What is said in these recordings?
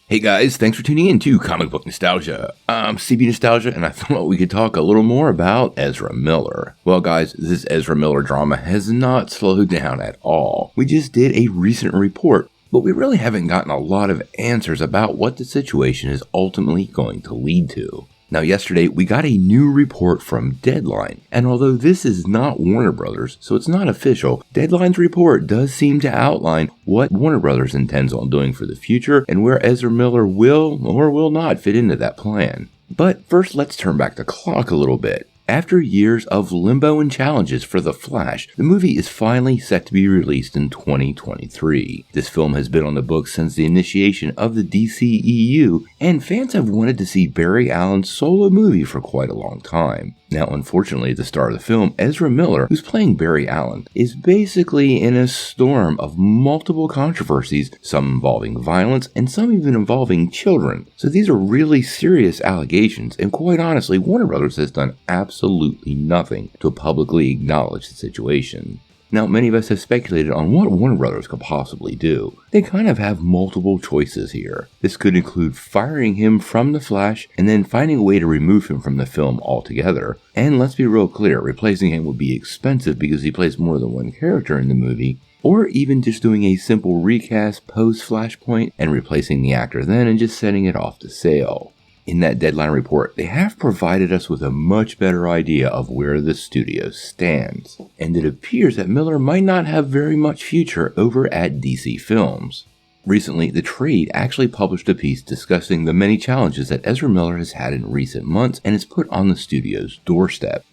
Hey guys, thanks for tuning in to Comic Book Nostalgia. I'm CB Nostalgia, and I thought we could talk a little more about Ezra Miller. Well guys, this Ezra Miller drama has not slowed down at all. We just did a recent report, but we really haven't gotten a lot of answers about what the situation is ultimately going to lead to. Now yesterday, we got a new report from Deadline, and although this is not Warner Brothers, so it's not official, Deadline's report does seem to outline what Warner Brothers intends on doing for the future and where Ezra Miller will or will not fit into that plan. But first, let's turn back the clock a little bit. After years of limbo and challenges for The Flash, the movie is finally set to be released in 2023. This film has been on the books since the initiation of the DCEU, and fans have wanted to see Barry Allen's solo movie for quite a long time. Now, unfortunately, at the start of the film, Ezra Miller, who's playing Barry Allen, is basically in a storm of multiple controversies, some involving violence and some even involving children. So these are really serious allegations, and quite honestly, Warner Brothers has done absolutely nothing to publicly acknowledge the situation. Now, many of us have speculated on what Warner Brothers could possibly do. They kind of have multiple choices here. This could include firing him from The Flash and then finding a way to remove him from the film altogether. And let's be real clear, replacing him would be expensive because he plays more than one character in the movie. Or even just doing a simple recast post-Flashpoint and replacing the actor then and just sending it off to sale. In that Deadline report, they have provided us with a much better idea of where the studio stands, and it appears that Miller might not have very much future over at DC Films. Recently, The Trade actually published a piece discussing the many challenges that Ezra Miller has had in recent months and is put on the studio's doorstep.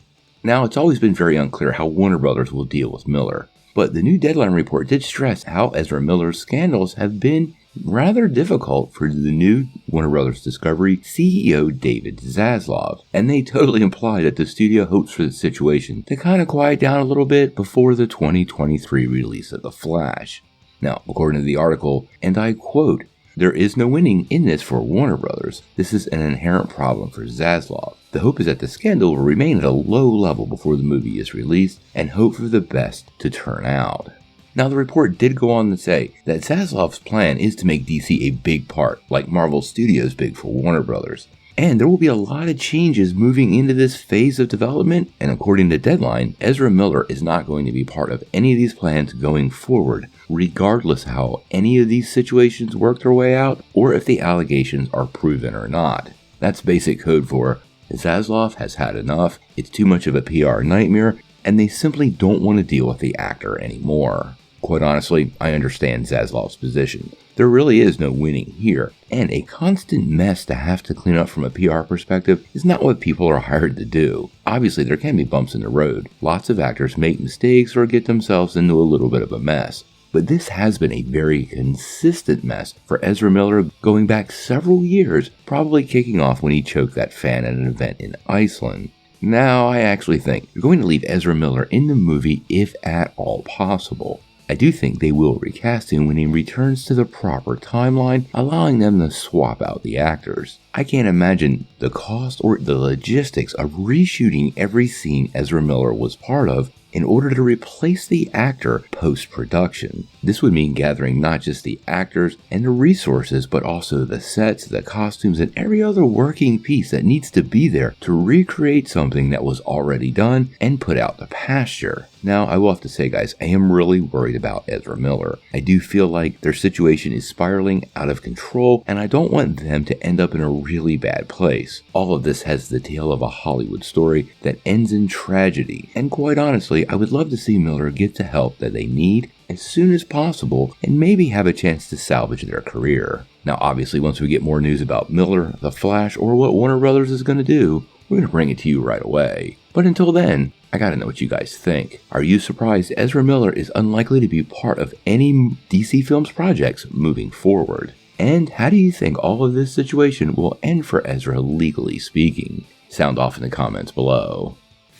Now, it's always been very unclear how Warner Brothers will deal with Miller, but the new Deadline report did stress how Ezra Miller's scandals have been rather difficult for the new Warner Brothers Discovery CEO David Zaslav, and they totally imply that the studio hopes for the situation to kind of quiet down a little bit before the 2023 release of The Flash. Now, according to the article, and I quote, "There is no winning in this for Warner Brothers. This is an inherent problem for Zaslav. The hope is that the scandal will remain at a low level before the movie is released, and hope for the best to turn out." Now, the report did go on to say that Zaslav's plan is to make DC a big part, like Marvel Studios big for Warner Brothers. And there will be a lot of changes moving into this phase of development, and according to Deadline, Ezra Miller is not going to be part of any of these plans going forward, regardless how any of these situations work their way out, or if the allegations are proven or not. That's basic code for Zaslav has had enough, it's too much of a PR nightmare, and they simply don't want to deal with the actor anymore. Quite honestly, I understand Zaslav's position. There really is no winning here, and a constant mess to have to clean up from a PR perspective is not what people are hired to do. Obviously, there can be bumps in the road. Lots of actors make mistakes or get themselves into a little bit of a mess. But this has been a very consistent mess for Ezra Miller going back several years, probably kicking off when he choked that fan at an event in Iceland. Now, I actually think they're going to leave Ezra Miller in the movie if at all possible. I do think they will recast him when he returns to the proper timeline, allowing them to swap out the actors. I can't imagine the cost or the logistics of reshooting every scene Ezra Miller was part of in order to replace the actor post-production. This would mean gathering not just the actors and the resources, but also the sets, the costumes, and every other working piece that needs to be there to recreate something that was already done and put out to pasture. Now, I will have to say, guys, I am really worried about Ezra Miller. I do feel like their situation is spiraling out of control, and I don't want them to end up in a really bad place. All of this has the tale of a Hollywood story that ends in tragedy, and quite honestly, I would love to see Miller get the help that they need as soon as possible and maybe have a chance to salvage their career. Now, obviously, once we get more news about Miller, The Flash, or what Warner Brothers is going to do, we're going to bring it to you right away. But until then, I gotta know what you guys think. Are you surprised Ezra Miller is unlikely to be part of any DC Films projects moving forward? And how do you think all of this situation will end for Ezra legally speaking? Sound off in the comments below.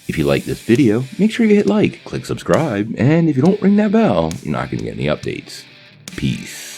If you like this video, make sure you hit like, click subscribe, and if you don't ring that bell, you're not going to get any updates. Peace.